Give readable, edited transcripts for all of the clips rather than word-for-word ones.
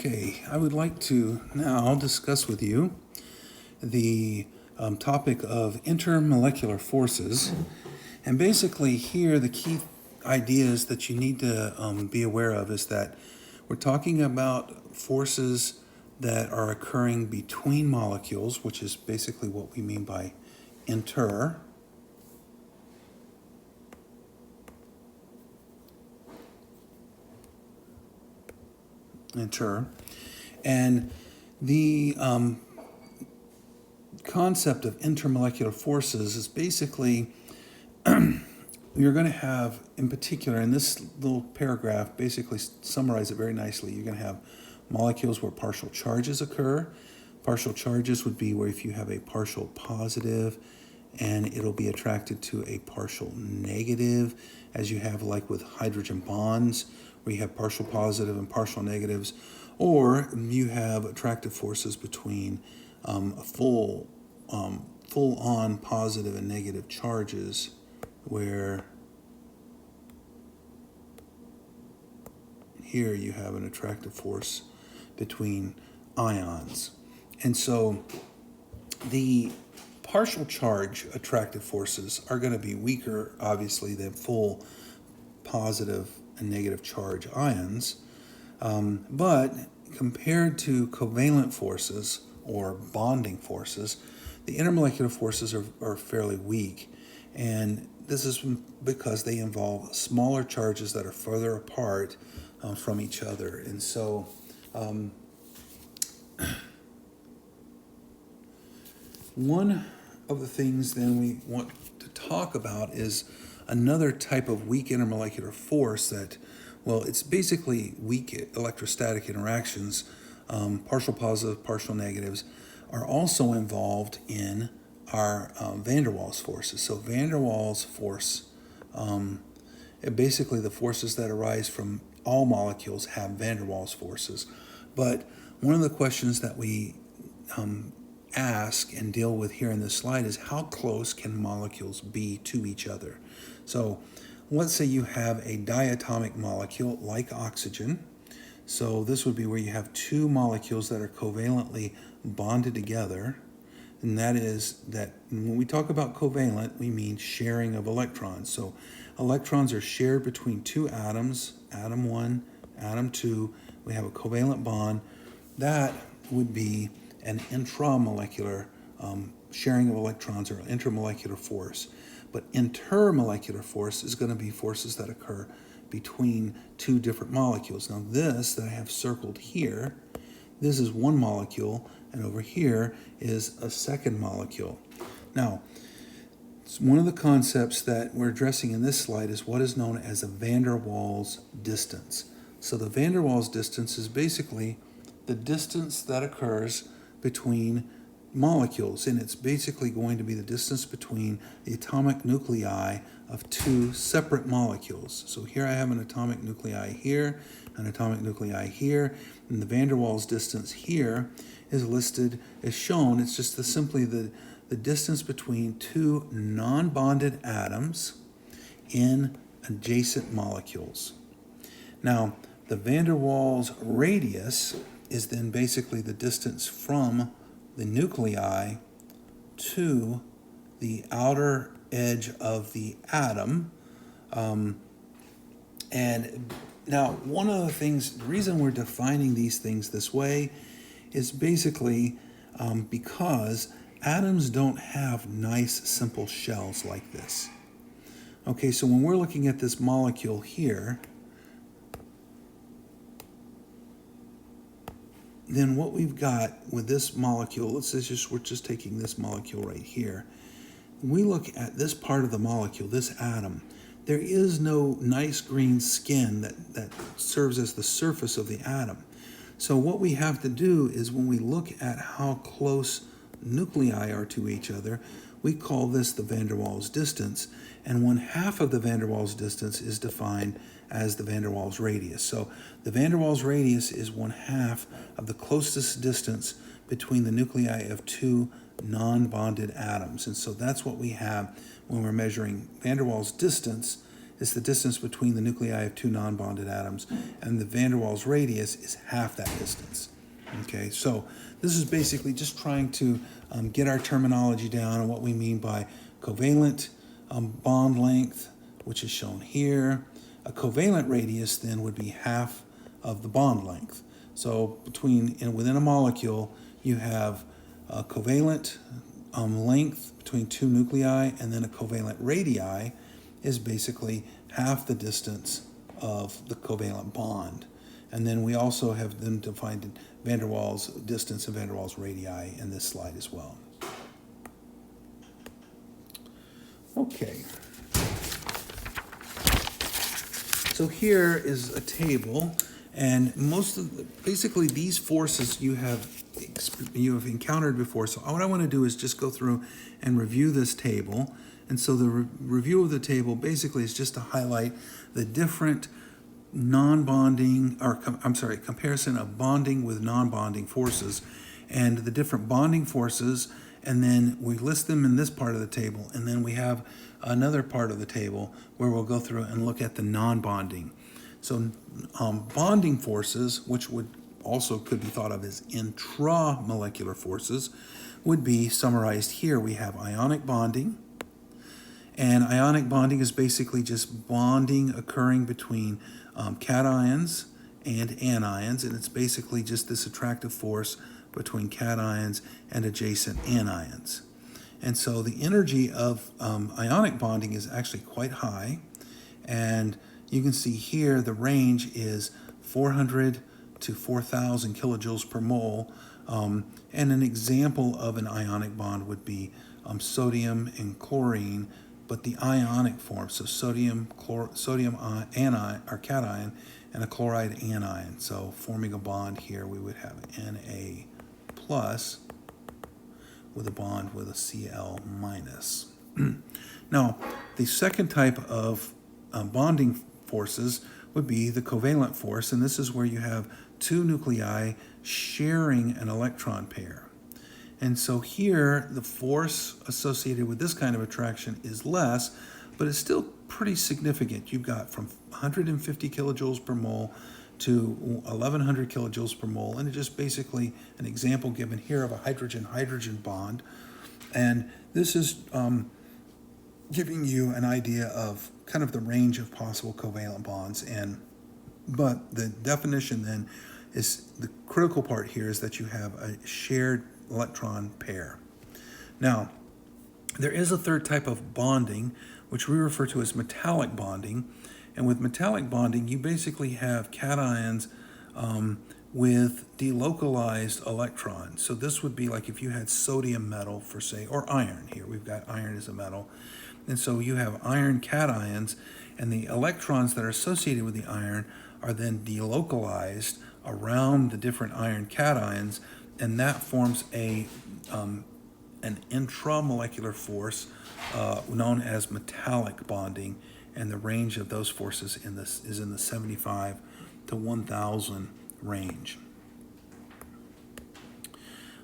Okay, I would like to now discuss with you the topic of intermolecular forces. And basically, here, the key ideas that you need to be aware of is that we're talking about forces that are occurring between molecules, which is basically what we mean by inter. And the concept of intermolecular forces is basically you're going to have, in particular, in this little paragraph, basically summarize it very nicely. You're going to have molecules where partial charges occur. Partial charges would be where if you have a partial positive and it'll be attracted to a partial negative, as you have like with hydrogen bonds, where you have partial positive and partial negatives, or you have attractive forces between full-on positive and negative charges, where here you have an attractive force between ions. And so the partial charge attractive forces are going to be weaker, obviously, than full positive and negative charge ions. But compared to covalent forces or bonding forces, the intermolecular forces are fairly weak. And this is because they involve smaller charges that are further apart from each other. And so one of the things then we want to talk about is another type of weak intermolecular force that, well, it's basically weak electrostatic interactions. Partial positive, partial negatives are also involved in our van der Waals forces. So van der Waals force, basically the forces that arise from all molecules have van der Waals forces. But one of the questions that we ask and deal with here in this slide is how close can molecules be to each other? So let's say you have a diatomic molecule like oxygen. So this would be where you have two molecules that are covalently bonded together. And that is that when we talk about covalent, we mean sharing of electrons. So electrons are shared between two atoms, atom 1, atom 2. We have a covalent bond. That would be an intramolecular sharing of electrons, or intermolecular force. But intermolecular force is going to be forces that occur between two different molecules. Now this that I have circled here, this is one molecule, and over here is a second molecule. Now, one of the concepts that we're addressing in this slide is what is known as a van der Waals distance. So the van der Waals distance is basically the distance that occurs between molecules, and it's basically going to be the distance between the atomic nuclei of two separate molecules. So here I have an atomic nuclei here, an atomic nuclei here, and the van der Waals distance here is listed as shown. It's just simply the distance between two non-bonded atoms in adjacent molecules. Now, the van der Waals radius is then basically the distance from the nuclei to the outer edge of the atom. And now, one of the things, the reason we're defining these things this way is basically because atoms don't have nice, simple shells like this. Okay, so when we're looking at this molecule here, then what we've got with this molecule, we're just taking this molecule right here. We look at this part of the molecule, this atom. There is no nice green skin that serves as the surface of the atom. So what we have to do is when we look at how close nuclei are to each other, we call this the van der Waals distance, and 1/2 of the van der Waals distance is defined as the van der Waals radius. So the van der Waals radius is 1/2 of the closest distance between the nuclei of two non-bonded atoms. And so that's what we have when we're measuring van der Waals distance is the distance between the nuclei of two non-bonded atoms, and the van der Waals radius is half that distance. Okay, so this is basically just trying to get our terminology down and what we mean by covalent bond length, which is shown here. A covalent radius then would be half of the bond length. So within a molecule, you have a covalent length between two nuclei, and then a covalent radii is basically half the distance of the covalent bond. And then we also have them defined van der Waals distance and van der Waals radii in this slide as well. Okay. So here is a table, and basically these forces you have encountered before. So what I want to do is just go through and review this table. And so the review of the table basically is just to highlight the different comparison of bonding with non-bonding forces and the different bonding forces, and then we list them in this part of the table, and then we have another part of the table where we'll go through and look at the non-bonding. So bonding forces, which could be thought of as intramolecular forces, would be summarized here. We have ionic bonding, and ionic bonding is basically just bonding occurring between cations and anions, and it's basically just this attractive force between cations and adjacent anions. And so the energy of ionic bonding is actually quite high, and you can see here the range is 400 to 4,000 kilojoules per mole, and an example of an ionic bond would be sodium and chlorine, but the ionic form, so sodium anion or cation and a chloride anion. So forming a bond here, we would have Na plus with a bond with a Cl minus. Now, the second type of bonding forces would be the covalent force, and this is where you have two nuclei sharing an electron pair. And so here, the force associated with this kind of attraction is less, but it's still pretty significant. You've got from 150 kilojoules per mole to 1100 kilojoules per mole, and it's just basically an example given here of a hydrogen-hydrogen bond. And this is giving you an idea of kind of the range of possible covalent bonds. But the definition then is, the critical part here is that you have a shared electron pair. Now, there is a third type of bonding, which we refer to as metallic bonding. And with metallic bonding, you basically have cations with delocalized electrons. So this would be like if you had sodium metal, for say, or iron. Here we've got iron as a metal. And so you have iron cations, and the electrons that are associated with the iron are then delocalized around the different iron cations, and that forms an intramolecular force known as metallic bonding, and the range of those forces is in the 75 to 1,000 range.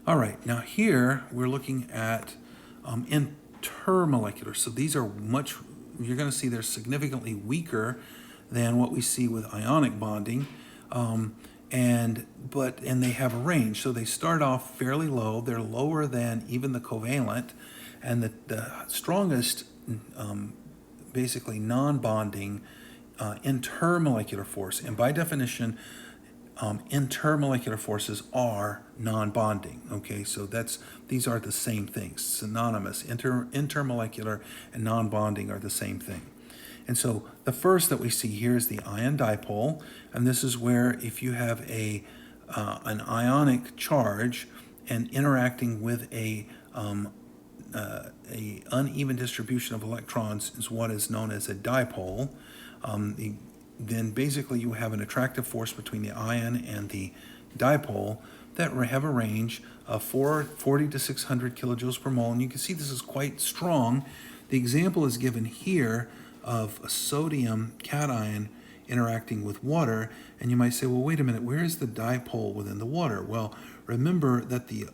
All right, now here we're looking at intermolecular. So these are you're going to see they're significantly weaker than what we see with ionic bonding. And they have a range. So they start off fairly low. They're lower than even the covalent, and the strongest, basically non-bonding intermolecular force. And by definition, intermolecular forces are non-bonding. Okay, so these are the same things, synonymous. Intermolecular and non-bonding are the same thing. And so the first that we see here is the ion dipole, and this is where if you have an ionic charge and interacting with a uneven distribution of electrons is what is known as a dipole. Then basically you have an attractive force between the ion and the dipole that have a range of 440 to 600 kilojoules per mole, and you can see this is quite strong. The example is given here of a sodium cation interacting with water, and you might say, well, wait a minute, where is the dipole within the water? Well, remember that the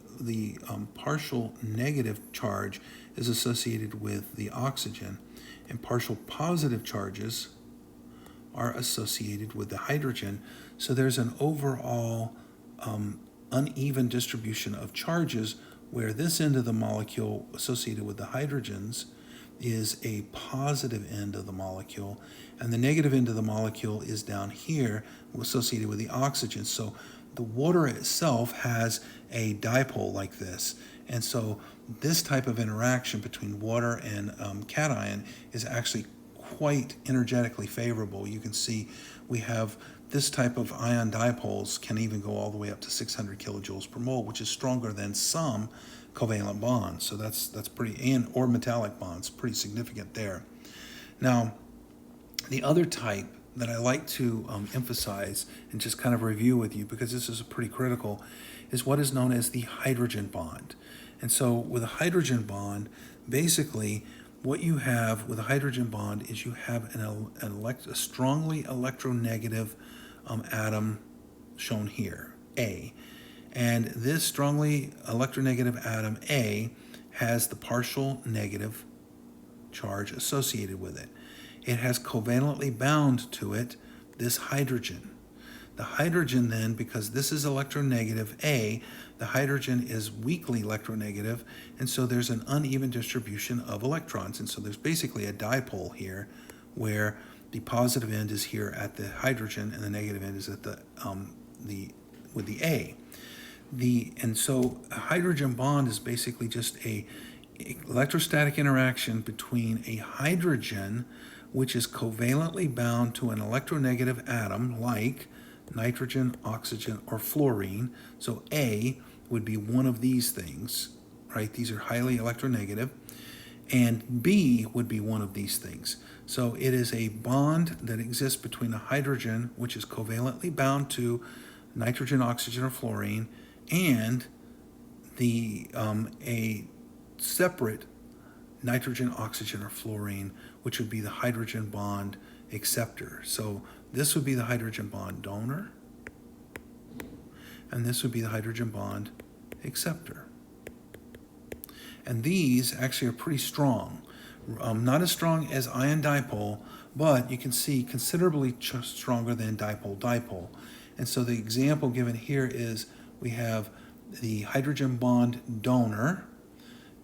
partial negative charge is associated with the oxygen, and partial positive charges are associated with the hydrogen. So there's an overall uneven distribution of charges where this end of the molecule associated with the hydrogens is a positive end of the molecule, and the negative end of the molecule is down here associated with the oxygen. So the water itself has a dipole like this, and so this type of interaction between water and cation is actually quite energetically favorable. You can see we have this type of ion dipoles can even go all the way up to 600 kilojoules per mole, which is stronger than some covalent bonds. So that's pretty, and or metallic bonds, pretty significant there. Now, the other type that I like to emphasize and just kind of review with you, because this is pretty critical, is what is known as the hydrogen bond. And so with a hydrogen bond, basically what you have with a hydrogen bond is you have a strongly electronegative atom shown here, A. And this strongly electronegative atom, A, has the partial negative charge associated with it. It has covalently bound to it this hydrogen. The hydrogen then, because this is electronegative A, the hydrogen is weakly electronegative, and so there's an uneven distribution of electrons. And so there's basically a dipole here where the positive end is here at the hydrogen and the negative end is at the with the A. And so a hydrogen bond is basically just a electrostatic interaction between a hydrogen, which is covalently bound to an electronegative atom like nitrogen, oxygen, or fluorine. So A would be one of these things, right? These are highly electronegative. And B would be one of these things. So it is a bond that exists between a hydrogen, which is covalently bound to nitrogen, oxygen, or fluorine, and a separate nitrogen, oxygen, or fluorine, which would be the hydrogen bond acceptor. So this would be the hydrogen bond donor, and this would be the hydrogen bond acceptor. And these actually are pretty strong. Not as strong as ion dipole, but you can see considerably stronger than dipole-dipole. And so the example given here is we have the hydrogen bond donor.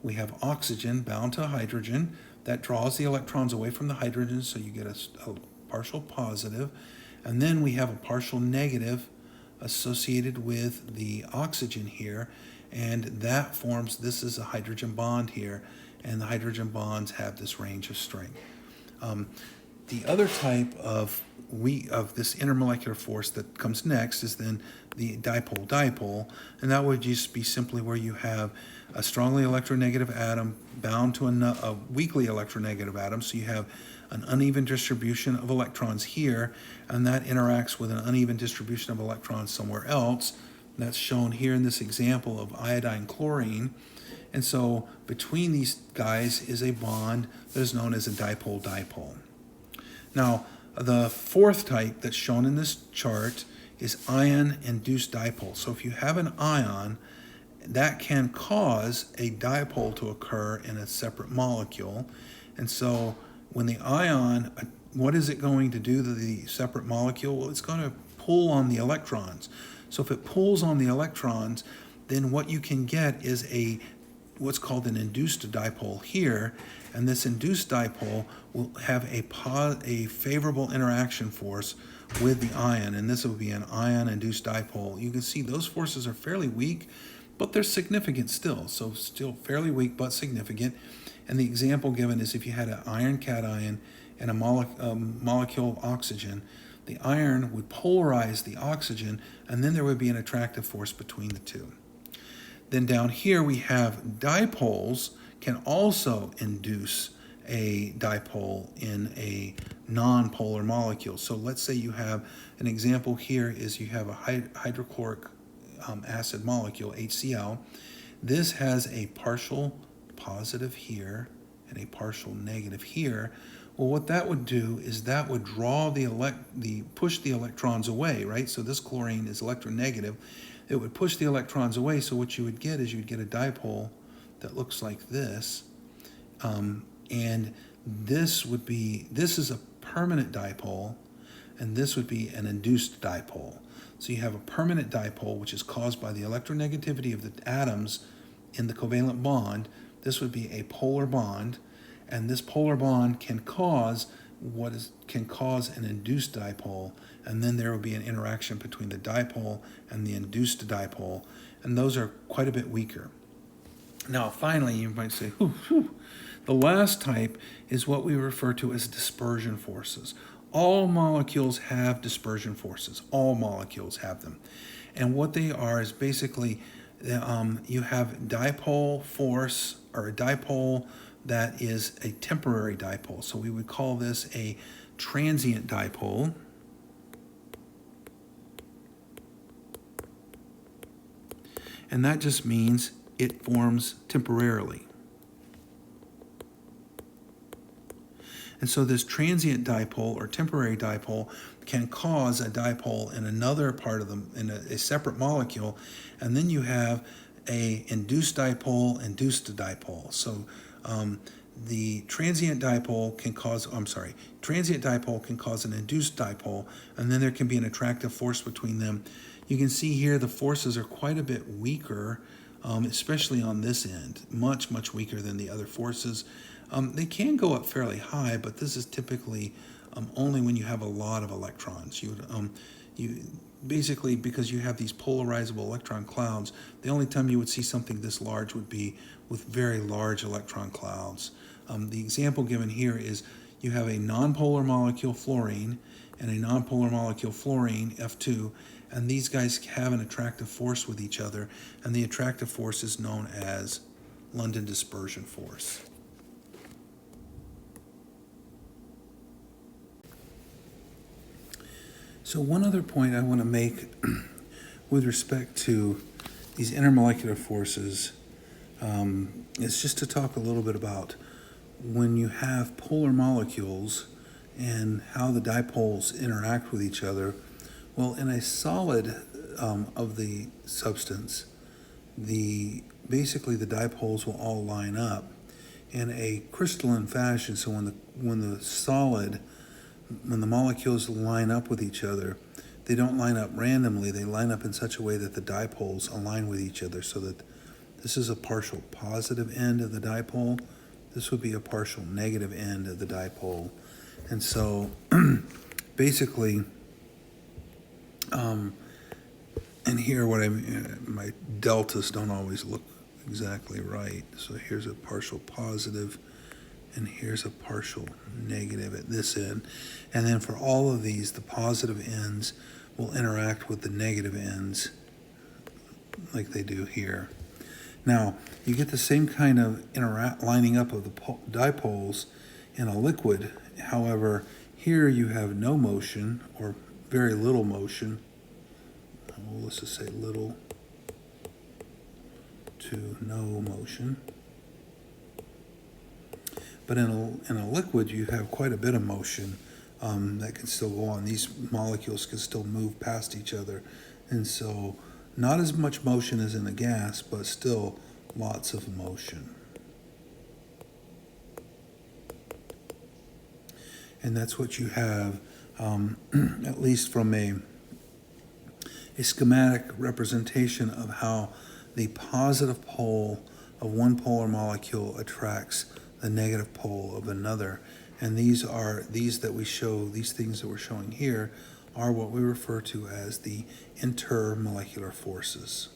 We have oxygen bound to hydrogen. That draws the electrons away from the hydrogen, so you get a partial positive. And then we have a partial negative associated with the oxygen here, and that forms, this is a hydrogen bond here, and the hydrogen bonds have this range of strength. The other type of this intermolecular force that comes next is then the dipole-dipole, and that would just be simply where you have a strongly electronegative atom bound to a weakly electronegative atom, so you have an uneven distribution of electrons here, and that interacts with an uneven distribution of electrons somewhere else. That's shown here in this example of iodine chlorine. And so between these guys is a bond that is known as a dipole-dipole. Now, the fourth type that's shown in this chart is ion-induced dipole. So if you have an ion, that can cause a dipole to occur in a separate molecule. And so when the ion, what is it going to do to the separate molecule? Well, it's going to pull on the electrons. So if it pulls on the electrons, then what you can get is what's called an induced dipole here, and this induced dipole will have a favorable interaction force with the ion, and this will be an ion-induced dipole. You can see those forces are fairly weak, but they're significant still. So still fairly weak, but significant. And the example given is if you had an iron cation and a molecule of oxygen, the iron would polarize the oxygen, and then there would be an attractive force between the two. Then down here we have dipoles can also induce a dipole in a non-polar molecule. So let's say you have an example here is you have a hydrochloric acid molecule, HCl. This has a partial positive here and a partial negative here. Well, what that would do is that would draw push the electrons away, right? So this chlorine is electronegative. It would push the electrons away, so what you would get is you'd get a dipole that looks like this, and this is a permanent dipole, and this would be an induced dipole. So you have a permanent dipole, which is caused by the electronegativity of the atoms in the covalent bond. This would be a polar bond, and this polar bond can cause an induced dipole, and then there will be an interaction between the dipole and the induced dipole, and those are quite a bit weaker. Now, finally, you might say, the last type is what we refer to as dispersion forces. All molecules have dispersion forces. All molecules have them. And what they are is basically you have dipole force, or a dipole that is a temporary dipole. So we would call this a transient dipole. And that just means it forms temporarily. And so this transient dipole or temporary dipole can cause a dipole in another part of them, in a separate molecule, and then you have a induced dipole. So the transient dipole can cause an induced dipole, and then there can be an attractive force between them. You can see here the forces are quite a bit weaker, especially on this end, much weaker than the other forces. They can go up fairly high, but this is typically only when you have a lot of electrons. You basically, because you have these polarizable electron clouds, the only time you would see something this large would be with very large electron clouds. The example given here is you have a nonpolar molecule fluorine and a nonpolar molecule fluorine, F2, and these guys have an attractive force with each other, and the attractive force is known as London dispersion force. So one other point I want to make with respect to these intermolecular forces is just to talk a little bit about when you have polar molecules and how the dipoles interact with each other. Well, in a solid of the substance, basically the dipoles will all line up in a crystalline fashion. So when the molecules line up with each other, they don't line up randomly. They line up in such a way that the dipoles align with each other, so that this is a partial positive end of the dipole. This would be a partial negative end of the dipole. And so basically, and here my deltas don't always look exactly right. So here's a partial positive, and here's a partial negative at this end. And then for all of these, the positive ends will interact with the negative ends like they do here. Now, you get the same kind of lining up of the dipoles in a liquid. However, here you have no motion, or very little motion. Well, let's just say little to no motion. But in a liquid, you have quite a bit of motion that can still go on. These molecules can still move past each other. And so not as much motion as in a gas, but still lots of motion. And that's what you have, at least from a schematic representation of how the positive pole of one polar molecule attracts the negative pole of another. And these things that we're showing here are what we refer to as the intermolecular forces.